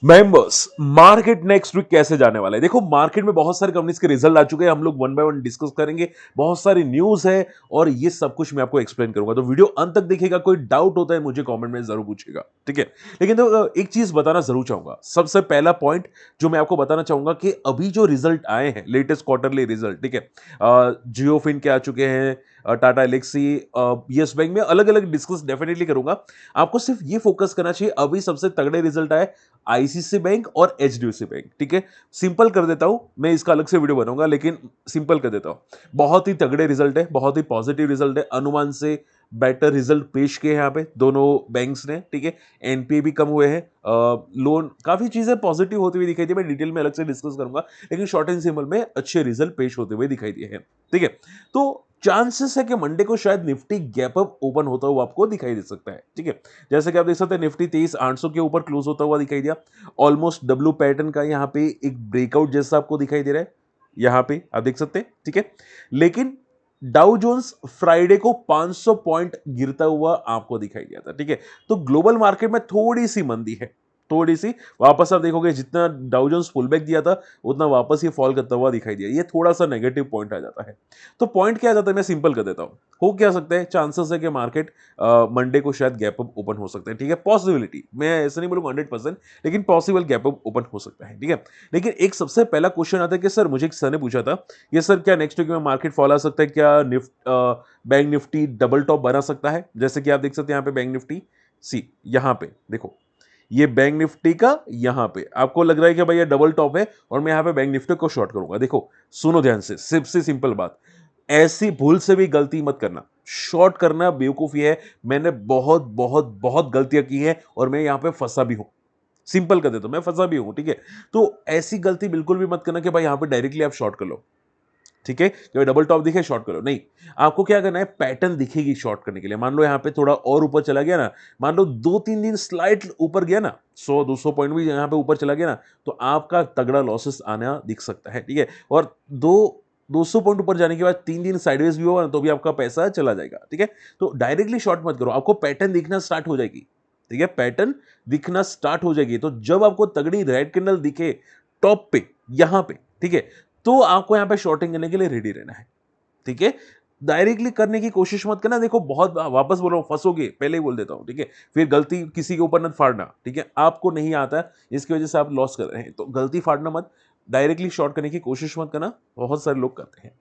Members, market next week कैसे जाने वाला है? देखो, मार्केट में बहुत सारी कंपनीज के रिजल्ट आ चुके हैं। हम लोग वन बाय वन डिस्कस करेंगे। बहुत सारी न्यूज है और ये सब कुछ मैं आपको एक्सप्लेन करूंगा, तो वीडियो अंत तक देखिएगा। कोई डाउट होता है मुझे कमेंट में जरूर पूछेगा, ठीक है? लेकिन तो एक चीज बताना जरूर चाहूंगा। सबसे पहला पॉइंट जो मैं आपको बताना चाहूंगा कि अभी जो रिजल्ट आए हैं, लेटेस्ट क्वार्टरली रिजल्ट, ठीक है, जियोफिन के आ चुके हैं, टाटा एलेक्सी, यस बैंक में अलग अलग डिस्कस डेफिनेटली करूंगा। आपको सिर्फ ये फोकस करना चाहिए, अभी सबसे तगड़े रिजल्ट आए आईसीसी बैंक और एचडीएफसी बैंक, ठीक है? सिंपल कर देता हूं, मैं इसका अलग से वीडियो बनाऊंगा, लेकिन सिंपल कर देता हूं। बहुत ही तगड़े रिजल्ट है, बहुत ही पॉजिटिव रिजल्ट है, अनुमान से बेटर रिजल्ट पेश किए हैं यहाँ पे दोनों बैंक्स ने, ठीक है? एनपीए भी कम हुए हैं, लोन, काफी चीजें पॉजिटिव होती हुई दिखाई दी। मैं डिटेल में अलग से डिस्कस करूंगा, लेकिन शॉर्ट एंड सिंपल में अच्छे रिजल्ट पेश होते हुए दिखाई दिए हैं, ठीक है? तो चांसेस है कि मंडे को शायद निफ्टी गैप अप ओपन होता हुआ आपको दिखाई दे सकता है, ठीक है? जैसे कि आप देख सकते हैं, निफ्टी 23,800 के ऊपर क्लोज होता हुआ दिखाई दिया। ऑलमोस्ट डब्ल्यू पैटर्न का यहाँ पे एक ब्रेकआउट जैसा आपको दिखाई दे रहा है, यहाँ पे आप देख सकते हैं, ठीक है? लेकिन डाउ जोन्स फ्राइडे को 500 पॉइंट गिरता हुआ आपको दिखाई दिया था, ठीक है? तो ग्लोबल मार्केट में थोड़ी सी मंदी है, थोड़ी सी। वापस आप देखोगे, जितना डाउ जोन्स पुल बैक दिया था, उतना वापस ये फॉल करता हुआ दिखाई दिया। ये थोड़ा सा नेगेटिव पॉइंट आ जाता है। तो पॉइंट क्या आ जाता है, मैं सिंपल कर देता हूं। हो क्या सकता है, चांसेस है कि मार्केट मंडे को शायद गैप अप ओपन हो सकता है, ठीक है? पॉसिबिलिटी, मैं ऐसा नहीं बोलूंगा 100%, लेकिन पॉसिबल गैप अप ओपन हो सकता है, ठीक है? लेकिन एक सबसे पहला क्वेश्चन आता है कि सर, मुझे एक सर ने पूछा था, ये सर क्या नेक्स्ट वीक में मार्केट फॉल आ सकता है क्या? बैंक निफ्टी डबल टॉप बना सकता है? जैसे कि आप देख सकते हैं यहाँ पे बैंक निफ्टी, सी यहाँ पे देखो, ये बैंक निफ्टी का यहां पे आपको लग रहा है कि भाई ये डबल टॉप है और मैं यहां पे बैंक निफ्टी को शॉर्ट करूंगा। देखो, सुनो ध्यान से, सबसे सिंपल बात, ऐसी भूल से भी गलती मत करना। शॉर्ट करना बेवकूफी है। मैंने बहुत बहुत बहुत गलतियां की हैं और मैं यहां पे फंसा भी हूं। सिंपल कर देता हूं, मैं फंसा भी हूं, ठीक है? तो ऐसी गलती बिल्कुल भी मत करना कि भाई यहां पे डायरेक्टली आप शॉर्ट कर लो, ठीक है? जब डबल टॉप दिखे शॉर्ट करो, नहीं। आपको क्या करना है, पैटर्न दिखेगी शॉर्ट करने के लिए। मान लो यहाँ पे थोड़ा और ऊपर चला गया ना, मान लो 2-3 दिन स्लाइट ऊपर गया ना, 100-200 पॉइंट भी यहाँ पे ऊपर चला गया ना, तो आपका तगड़ा लॉसेस आना दिख सकता है, ठीक है? और 200 पॉइंट ऊपर जाने के बाद 3 दिन साइडवेज भी होगा ना, तो भी आपका पैसा चला जाएगा, ठीक है? तो डायरेक्टली शॉर्ट मत करो, आपको पैटर्न दिखना स्टार्ट हो जाएगी, ठीक है? पैटर्न दिखना स्टार्ट हो जाएगी, तो जब आपको तगड़ी रेड कैंडल दिखे टॉप पे, यहां पे, ठीक है, तो आपको यहां पे शॉर्टिंग करने के लिए रेडी रहना है, ठीक है? डायरेक्टली करने की कोशिश मत करना। देखो, बहुत वापस बोल रहा हूं, फंसोगे, पहले ही बोल देता हूं, ठीक है? फिर गलती किसी के ऊपर मत फाड़ना, ठीक है? आपको नहीं आता, इसकी वजह से आप लॉस कर रहे हैं, तो गलती फाड़ना मत। डायरेक्टली शॉर्ट करने की कोशिश मत करना, बहुत सारे लोग करते हैं,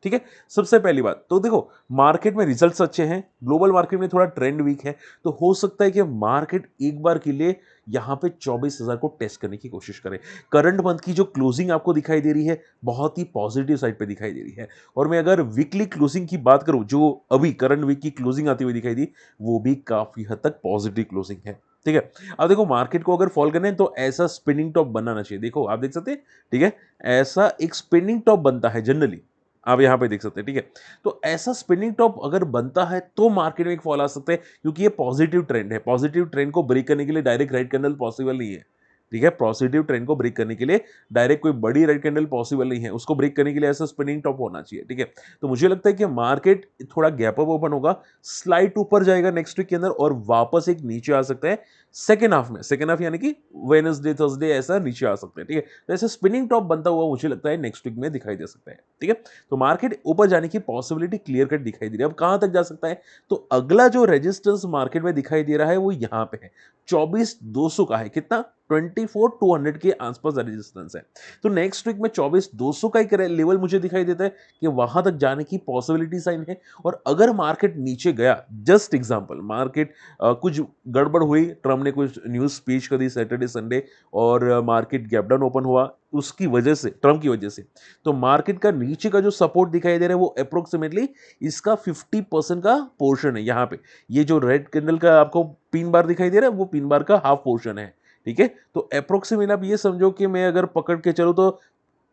ठीक है? सबसे पहली बात तो देखो, मार्केट में रिजल्ट्स अच्छे हैं, ग्लोबल मार्केट में थोड़ा ट्रेंड वीक है, तो हो सकता है कि मार्केट एक बार के लिए यहां पे 24,000 को टेस्ट करने की कोशिश करे। करंट मंथ की जो क्लोजिंग आपको दिखाई दे रही है, बहुत ही पॉजिटिव साइड पे दिखाई दे रही है। और मैं अगर वीकली क्लोजिंग की बात करूं, जो अभी करंट वीक की क्लोजिंग आती हुई दिखाई दी, वो भी काफी हद तक पॉजिटिव क्लोजिंग है, ठीक है? अब देखो, मार्केट को अगर फॉल करना है तो ऐसा स्पिनिंग टॉप बनाना चाहिए। देखो, आप देख सकते हैं, ठीक है? ऐसा एक स्पिनिंग टॉप बनता है जनरली, आप यहां पे देख सकते हैं, ठीक है? तो ऐसा स्पिनिंग टॉप अगर बनता है तो मार्केट में एक फॉल आ सकता है, क्योंकि ये पॉजिटिव ट्रेंड है। पॉजिटिव ट्रेंड को ब्रेक करने के लिए डायरेक्ट राइट कैंडल पॉसिबल नहीं है, ठीक है? पॉजिटिव ट्रेंड को ब्रेक करने के लिए डायरेक्ट कोई बड़ी रेड कैंडल पॉसिबल नहीं है, उसको ब्रेक करने के लिए ऐसा स्पिनिंग टॉप होना चाहिए, ठीक है? तो मुझे लगता है कि मार्केट थोड़ा गैप अप ओपन होगा, स्लाइट ऊपर जाएगा नेक्स्ट वीक के अंदर और वापस एक नीचे आ सकता है सेकेंड हाफ में। सेकेंड हाफ यानी कि वेडनेसडे थर्सडे ऐसा नीचे आ सकते हैं, ठीक है? तो ऐसा स्पिनिंग टॉप बनता हुआ मुझे लगता है नेक्स्ट वीक में दिखाई दे सकता है, ठीक है? तो मार्केट ऊपर जाने की पॉसिबिलिटी क्लियर कट दिखाई दे रही है। अब कहां तक जा सकता है, तो अगला जो रेजिस्टेंस मार्केट में दिखाई दे रहा है वो यहां पे है, 24,200 का है। कितना? 24,200 के आसपास रेजिस्टेंस है। तो नेक्स्ट वीक में 24,200 का एक लेवल मुझे दिखाई देता है कि वहां तक जाने की पॉसिबिलिटी साइन है। और अगर मार्केट नीचे गया, जस्ट एग्जांपल, मार्केट कुछ गड़बड़ हुई, ट्रम्प ने कुछ न्यूज स्पीच कर दी सैटरडे संडे और मार्केट गैप डाउन ओपन हुआ उसकी वजह से, ट्रम्प की वजह से, तो मार्केट का नीचे का जो सपोर्ट दिखाई दे रहा है वो अप्रोक्सीमेटली इसका 50% का पोर्शन है यहाँ पे। ये जो रेड कैंडल का आपको पिन बार दिखाई दे रहा है वो पिन बार का हाफ पोर्शन है, ठीक है? तो अप्रोक्सीमेट आप ये समझो कि मैं अगर पकड़ के चलूं तो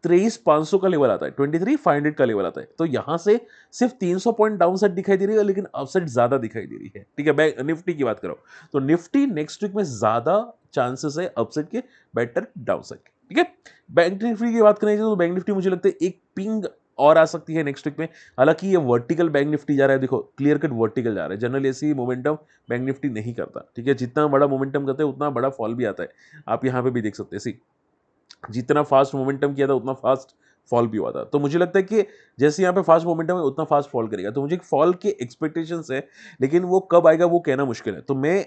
23,500 का लेवल आता है, 23,500 का लेवल आता है। तो यहां से सिर्फ 300 पॉइंट डाउन साइड दिखाई दे रही है, लेकिन अपसाइड ज्यादा दिखाई दे रही है, ठीक है? बैंक निफ्टी की बात करो तो निफ्टी नेक्स्ट वीक में ज्यादा चांसेस है अपसाइड के, बेटर डाउन साइड के, ठीक है? बैंक निफ्टी की बात करें तो बैंक निफ्टी मुझे लगता है एक पिंग और आ सकती है नेक्स्ट वीक में। हालांकि ये वर्टिकल बैंक निफ्टी जा रहा है, देखो क्लियर कट वर्टिकल जा रहा है, जनरली ऐसी मोमेंटम बैंक निफ्टी नहीं करता, ठीक है। जितना बड़ा मोमेंटम करता है उतना बड़ा फॉल भी आता है, आप यहाँ पे भी देख सकते हैं। सी जितना फास्ट मोमेंटम किया था उतना फास्ट फॉल भी हुआ था। तो मुझे लगता है कि जैसे यहाँ पे फास्ट मोमेंटम है उतना फास्ट फॉल करेगा, तो मुझे फॉल के एक्सपेक्टेशंस है, लेकिन वो कब आएगा वो कहना मुश्किल है। तो मैं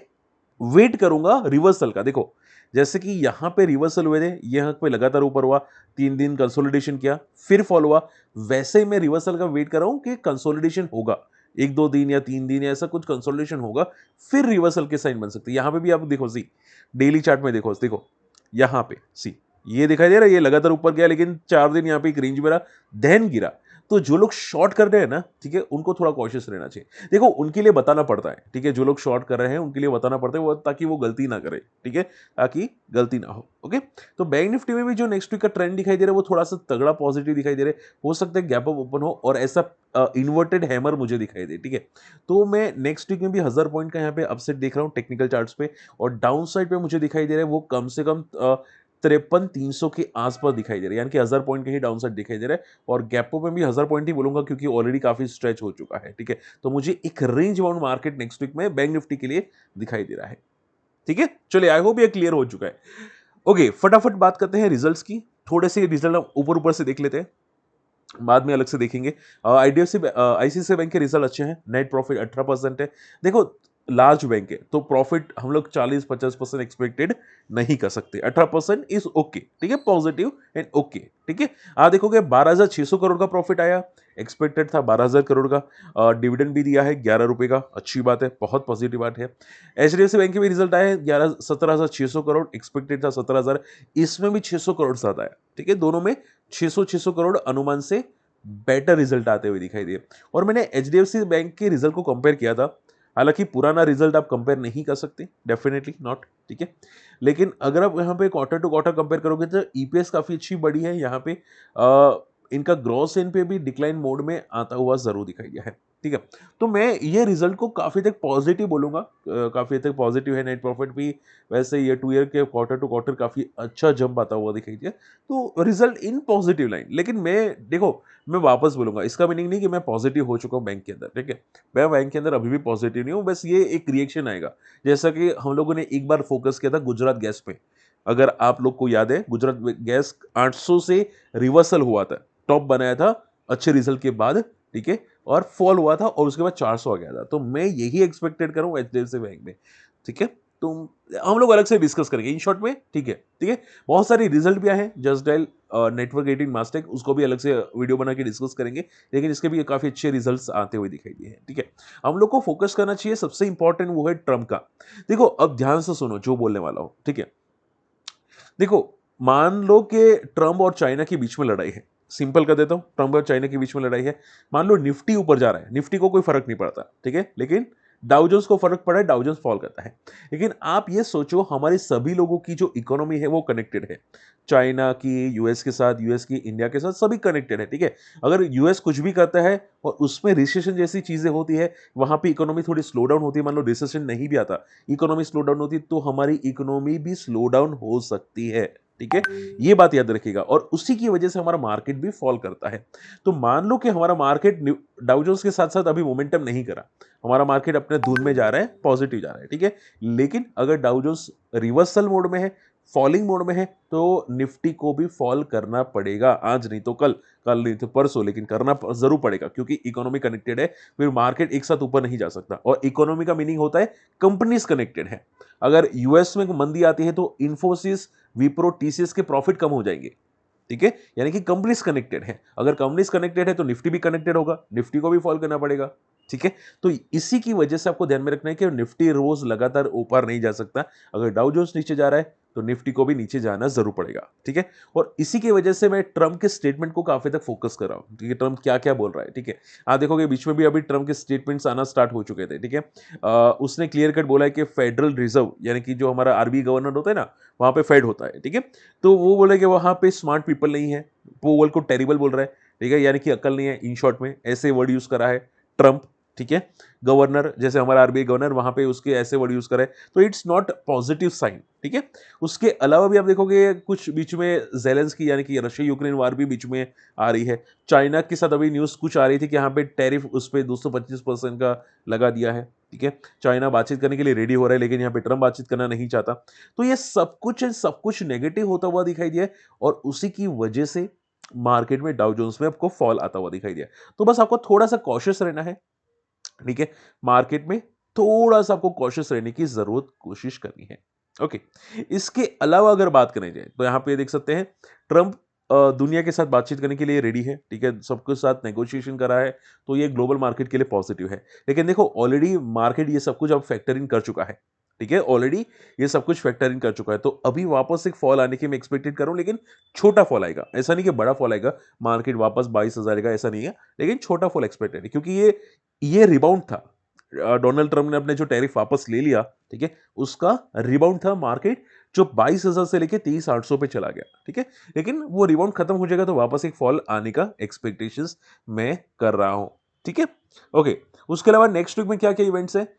वेट करूंगा रिवर्सल का। देखो जैसे कि यहाँ पे रिवर्सल हुए थे, यहाँ पे लगातार ऊपर हुआ, 3 दिन कंसोलिडेशन किया, फिर फॉल हुआ, वैसे ही मैं रिवर्सल का वेट कर रहा हूँ कि कंसोलिडेशन होगा, 1-2 दिन या 3 दिन या ऐसा कुछ कंसोलिडेशन होगा, फिर रिवर्सल के साइन बन सकते हैं। यहाँ पे भी आप देखो, सी डेली चार्ट में देखो, देखो यहाँ पे सी ये दिखाई दे रहा है, ये लगातार ऊपर गया लेकिन 4 दिन यहाँ पे एक रेंज में रहा, देन गिरा। तो जो लोग शॉर्ट कर रहे हैं ना, ठीक है, उनको थोड़ा कॉशियस रहना चाहिए। देखो उनके लिए बताना पड़ता है, ठीक है, जो लोग शॉर्ट कर रहे हैं उनके लिए बताना पड़ता है वो, ताकि वो गलती ना करे, ठीक है, ताकि गलती ना हो। ओके, तो बैंक निफ्टी में भी जो नेक्स्ट वीक का ट्रेंड दिखाई दे रहा है वो थोड़ा सा तगड़ा पॉजिटिव दिखाई दे रहा है। हो सकता है गैप अप ओपन हो और ऐसा इन्वर्टेड हैमर मुझे दिखाई दे, ठीक है। तो मैं नेक्स्ट वीक में भी 1000 पॉइंट का यहाँ पे अपसेट देख रहा हूँ टेक्निकल चार्ट्स पे, और डाउन साइड पे मुझे दिखाई दे रहा है वो कम से कम 5300 के आसपास दिखाई दे रहा है, यानी कि 1000 पॉइंट का ही डाउन साइड दिखाई दे रहा है। और गैपो में भी 1000 पॉइंट ही बोलूंगा क्योंकि ऑलरेडी काफी स्ट्रेच हो चुका है, ठीक है। तो मुझे एक range bound market next week में बैंक निफ्टी के लिए दिखाई दे रहा है, ठीक है। चलिए, आई होप ये क्लियर हो चुका है। ओके, फटाफट बात करते हैं रिजल्ट्स की। थोड़े से रिजल्ट हम ऊपर ऊपर से देख लेते हैं, बाद में अलग से देखेंगे। आईडीएफसी आईसीआईसीआई बैंक के रिजल्ट अच्छे हैं, नेट प्रॉफिट 18% है। देखो लार्ज बैंक है तो प्रॉफिट हम लोग 40-50% एक्सपेक्टेड नहीं कर सकते, 18% इज ओके, ठीक है, पॉजिटिव एंड ओके, ठीक है। आप देखोगे 12,600 करोड़ का प्रॉफिट आया, एक्सपेक्टेड था 12,000 करोड़ का। डिविडेंड भी दिया है 11 रुपए का, अच्छी बात है, बहुत पॉजिटिव बात है। एचडीएफसी बैंक के भी रिजल्ट आए 17,600 करोड़, एक्सपेक्टेड था 17,000, इसमें भी 600 करोड़ ज्यादा आया, ठीक है। दोनों में 600 करोड़ अनुमान से बेटर रिजल्ट आते हुए दिखाई दिए। और मैंने एचडीएफसी बैंक के रिजल्ट को कंपेयर किया था, हालांकि पुराना रिजल्ट आप कंपेयर नहीं कर सकते, डेफिनेटली नॉट, ठीक है। लेकिन अगर आप यहाँ पे क्वार्टर टू क्वार्टर कंपेयर करोगे तो ईपीएस काफी अच्छी बढ़ी है यहाँ पे। इनका ग्रॉस एनपीए भी डिक्लाइन मोड में आता हुआ जरूर दिखाई दिया है, ठीक है। तो मैं ये रिजल्ट को काफी तक पॉजिटिव बोलूंगा, काफी तक पॉजिटिव है। नेट प्रॉफिट भी वैसे ये 2 ईयर के क्वार्टर टू क्वार्टर काफी अच्छा जंप आता हुआ दिखाई दिया, तो रिजल्ट इन पॉजिटिव लाइन। लेकिन मैं देखो, मैं वापस बोलूंगा, इसका मीनिंग नहीं कि मैं पॉजिटिव हो चुका हूँ बैंक के अंदर, ठीक है। मैं बैंक के अंदर अभी भी पॉजिटिव नहीं हूँ, बस ये एक रिएक्शन आएगा। जैसा कि हम लोगों ने एक बार फोकस किया था गुजरात गैस पे, अगर आप लोग को याद है, गुजरात गैस 800 से रिवर्सल हुआ था, टॉप बनाया था अच्छे रिजल्ट के बाद, ठीक है, और फॉल हुआ था और उसके बाद 400 आ गया था। तो मैं यही एक्सपेक्टेड करूं एचडीएफसी बैंक में, ठीक है। तो हम लोग अलग से डिस्कस करेंगे इन शॉर्ट में, ठीक है, ठीक है। बहुत सारी रिजल्ट भी आए हैं, जस्ट डायल नेटवर्क 18 मास्टेक, उसको भी अलग से वीडियो बना के डिस्कस करेंगे, लेकिन इसके भी काफी अच्छे रिजल्ट्स आते हुए दिखाई दिए हैं, ठीक है। हम लोग को फोकस करना चाहिए, सबसे इंपॉर्टेंट वो है ट्रम्प का। देखो अब ध्यान से सुनो जो बोलने वाला हो, ठीक है। देखो मान लो कि ट्रम्प और चाइना के बीच में लड़ाई है, सिंपल कर देता हूं, ट्रम्प और चाइना के बीच में लड़ाई है। मान लो निफ्टी ऊपर जा रहा है, निफ्टी को कोई फर्क नहीं पड़ता, ठीक है, लेकिन डाउजोन्स को फर्क पड़ा है, डाउजोन्स फॉल करता है। लेकिन आप ये सोचो हमारे सभी लोगों की जो इकोनॉमी है वो कनेक्टेड है, चाइना की यूएस के साथ, यूएस की इंडिया के साथ, सभी कनेक्टेड है, ठीक है। अगर यूएस कुछ भी करता है और उसमें रिसेशन जैसी चीजें होती है, वहां पे इकोनॉमी थोड़ी स्लो डाउन होती है, मान लो रिसेशन नहीं भी आता, इकोनॉमी स्लो डाउन होती है, तो हमारी इकोनॉमी भी स्लो डाउन हो सकती है, ठीक है। ये बात याद रखिएगा, और उसी की वजह से हमारा मार्केट भी फॉल करता है। तो मान लो कि हमारा मार्केट डाउजोन्स के साथ साथ अभी मोमेंटम नहीं करा, हमारा मार्केट अपने धुन में जा रहा है, पॉजिटिव जा रहा है, ठीक है। लेकिन अगर डाउजोन्स रिवर्सल मोड में है, फॉलिंग मोड में है, तो निफ्टी को भी फॉल करना पड़ेगा, आज नहीं तो कल, कल नहीं तो परसों, लेकिन करना जरूर पड़ेगा, क्योंकि इकोनॉमी कनेक्टेड है, फिर मार्केट एक साथ ऊपर नहीं जा सकता। और इकोनॉमी का मीनिंग होता है कंपनीज कनेक्टेड है। अगर यूएस में मंदी आती है तो इंफोसिस, विप्रो, टीसीएस के प्रॉफिट कम हो जाएंगे, ठीक है, यानी कि कंपनीज कनेक्टेड है। अगर कंपनीज कनेक्टेड है तो निफ्टी भी कनेक्टेड होगा, निफ्टी को भी फॉल करना पड़ेगा, ठीक है। तो इसी की वजह से आपको ध्यान में रखना है कि निफ्टी रोज लगातार ऊपर नहीं जा सकता, अगर डाउ जोन्स नीचे जा रहा है तो निफ्टी को भी नीचे जाना जरूर पड़ेगा, ठीक है। और इसी की वजह से मैं ट्रम्प के स्टेटमेंट को काफी तक फोकस कर रहा हूं, ठीक है, ट्रम्प क्या क्या बोल रहा है, ठीक है। आप देखोगे बीच में भी अभी ट्रम्प के स्टेटमेंट्स आना स्टार्ट हो चुके थे, ठीक है। उसने क्लियर कट बोला है कि फेडरल रिजर्व यानी कि जो हमारा आरबीआई गवर्नर होता है ना, वहां पे फेड होता है, ठीक है। तो वो बोले कि वहां पे स्मार्ट पीपल नहीं है, वो वर्ल्ड को टेरिबल बोल रहा है, ठीक है, यानी कि अकल नहीं है, इन शॉर्ट में ऐसे वर्ड यूज करा है ट्रम्प, ठीक है, गवर्नर जैसे हमारा आरबीआई गवर्नर वहां पे उसके ऐसे वर्ड यूज करे तो इट्स नॉट पॉजिटिव साइन। ठीक है, उसके अलावा भी आप देखोगे कुछ बीच में जेलेंस्की यानी कि रशिया यूक्रेन वार भी बीच में आ रही है। चाइना के साथ अभी न्यूज कुछ आ रही थी कि यहाँ पे टैरिफ उस पर 225% का लगा दिया है। ठीक है, चाइना बातचीत करने के लिए रेडी हो रहा है लेकिन यहाँ पे ट्रम्प बातचीत करना नहीं चाहता। तो ये सब कुछ नेगेटिव होता हुआ दिखाई दिया है और उसी की वजह से मार्केट में डाउ जोन्स में आपको फॉल आता हुआ दिखाई दिया। तो बस आपको थोड़ा सा कॉशियस रहना है। ठीक है, मार्केट में थोड़ा सा आपको कॉशियस रहने की जरूरत कोशिश करनी है। ओके, इसके अलावा अगर बात करें जाए तो यहां पे देख सकते हैं ट्रंप दुनिया के साथ बातचीत करने के लिए रेडी है। ठीक है, सबके साथ नेगोशिएशन कर रहा है तो ये ग्लोबल मार्केट के लिए पॉजिटिव है। लेकिन देखो ऑलरेडी मार्केट ये सब कुछ अब फैक्टर इन कर चुका है। ठीक है, ऑलरेडी ये सब कुछ फैक्टर इन कर चुका है तो अभी वापस एक फॉल आने की मैं एक्सपेक्टेड करूं, लेकिन छोटा फॉल आएगा, ऐसा नहीं कि बड़ा फॉल आएगा, मार्केट वापस 22,000 का ऐसा नहीं है, लेकिन छोटा फॉल एक्सपेक्टेड है क्योंकि ये रिबाउंड था। डोनाल्ड ट्रंप ने अपने जो टैरिफ वापस ले लिया, ठीक है, उसका रिबाउंड था। मार्केट जो 22,000 से लेके 23,800 पे चला गया। ठीक है, लेकिन वो रिबाउंड खत्म हो जाएगा तो वापस एक फॉल आने का एक्सपेक्टेशंस मैं कर रहा हूं। ठीक है, ओके, उसके अलावा नेक्स्ट वीक में क्या क्या इवेंट्स है?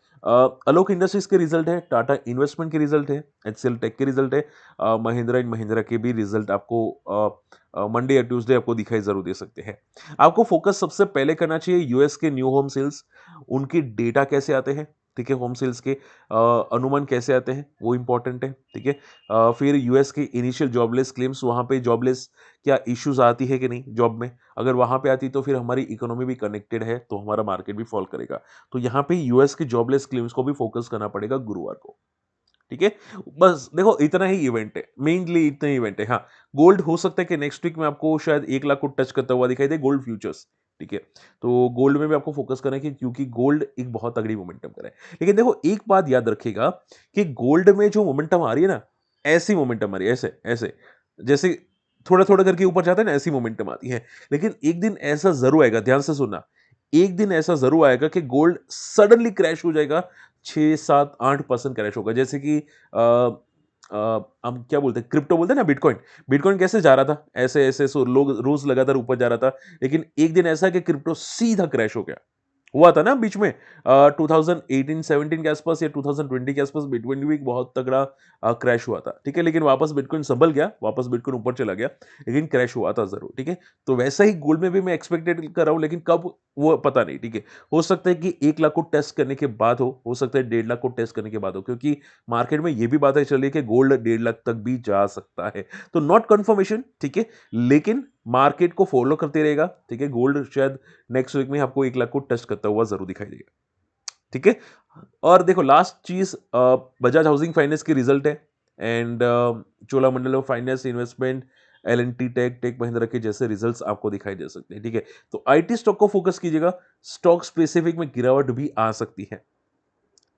अलोक इंडस्ट्रीज के रिजल्ट है, टाटा इन्वेस्टमेंट के रिजल्ट है, एचसीएल टेक के रिजल्ट है, महिंद्रा एंड महिंद्रा के भी रिजल्ट आपको मंडे या ट्यूसडे आपको दिखाई जरूर दे सकते हैं। आपको फोकस सबसे पहले करना चाहिए यूएस के न्यू होम सेल्स, उनकी डेटा कैसे आते हैं। ठीक है, होम सेल्स के अनुमान कैसे आते हैं वो इंपॉर्टेंट है। ठीक है, फिर यूएस के इनिशियल जॉबलेस क्लेम्स, वहां पे जॉबलेस क्या इश्यूज आती है कि नहीं जॉब में, अगर वहां पे आती तो फिर हमारी इकोनॉमी भी कनेक्टेड है तो हमारा मार्केट भी फॉल करेगा। तो यहाँ पे यूएस के जॉबलेस क्लेम्स को भी फोकस करना पड़ेगा गुरुवार को। ठीक है, बस देखो इतना ही इवेंट है, मेनली इतना ही इवेंट है। हाँ, गोल्ड हो सकता है कि नेक्स्ट वीक में आपको शायद 1 लाख को टच करता हुआ दिखाई दे, गोल्ड फ्यूचर्स। ठीक है, तो गोल्ड में भी आपको फोकस करना है क्योंकि गोल्ड एक बहुत तगड़ी मोमेंटम कर रहा है। लेकिन देखो एक बात याद रखिएगा कि गोल्ड में जो मोमेंटम आ रही है ना, ऐसी मोमेंटम आ रही है, ऐसे ऐसे जैसे थोड़ा थोड़ा करके ऊपर जाता है ना, ऐसी मोमेंटम आती है। लेकिन एक दिन ऐसा जरूर आएगा, ध्यान से सुनना, एक दिन ऐसा जरूर आएगा कि गोल्ड सडनली क्रैश हो जाएगा, 6 7 8% क्रैश होगा। जैसे कि हम क्या बोलते हैं, क्रिप्टो बोलते हैं ना, बिटकॉइन। बिटकॉइन कैसे जा रहा था, ऐसे ऐसे सो लोग रोज लगातार ऊपर जा रहा था, लेकिन एक दिन ऐसा कि क्रिप्टो सीधा क्रैश हो गया। हुआ था ना बीच में 2018-17 के आसपास या 2020 के आसपास बिटकॉइन भी बहुत तगड़ा क्रैश हुआ था। ठीक है, लेकिन वापस बिटकॉइन संभल गया, वापस बिटकॉइन ऊपर चला गया, लेकिन क्रैश हुआ था जरूर। ठीक है, तो वैसा ही गोल्ड में भी मैं एक्सपेक्टेड कर रहा हूं, लेकिन कब वो पता नहीं। ठीक है, हो सकता है कि 1 लाख को टेस्ट करने के बाद हो सकता है 1.5 लाख को टेस्ट करने के बाद हो, क्योंकि मार्केट में ये भी बातें चल रही है कि गोल्ड 1.5 लाख तक भी जा सकता है। तो नॉट कंफर्मेशन, ठीक है, लेकिन मार्केट को फॉलो करते रहेगा। ठीक है, गोल्ड शायद नेक्स्ट वीक में आपको 1 लाख को टच करता हुआ जरूर दिखाई देगा। ठीक है, और देखो लास्ट चीज, बजाज हाउसिंग फाइनेंस की रिजल्ट है and Cholamandalam finance investment, L&T Tech, Tech Mahindra के जैसे रिजल्ट्स आपको दिखाई दे सकते हैं। ठीक है, तो आईटी स्टॉक को फोकस कीजिएगा, स्टॉक स्पेसिफिक में गिरावट भी आ सकती है।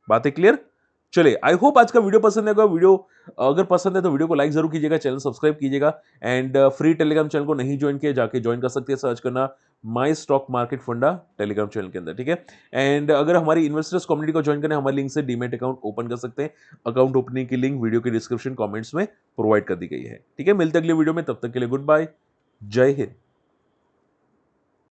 बातें क्लियर? चलिए, आई होप आज का वीडियो पसंद आएगा। वीडियो अगर पसंद है तो वीडियो को लाइक जरूर कीजिएगा, चैनल सब्सक्राइब कीजिएगा एंड फ्री टेलीग्राम चैनल को नहीं ज्वाइन किया, जाके ज्वाइन कर सकते हैं, सर्च करना माई स्टॉक मार्केट फंडा टेलीग्राम चैनल के अंदर। ठीक है, एंड अगर हमारी इन्वेस्टर्स कम्युनिटी को ज्वाइन करना है, हमारे लिंक से डीमेट अकाउंट ओपन कर सकते हैं। अकाउंट ओपनिंग की लिंक वीडियो के डिस्क्रिप्शन कमेंट्स में प्रोवाइड कर दी गई है। ठीक है, मिलते अगले वीडियो में, तब तक के लिए गुड बाय, जय हिंद।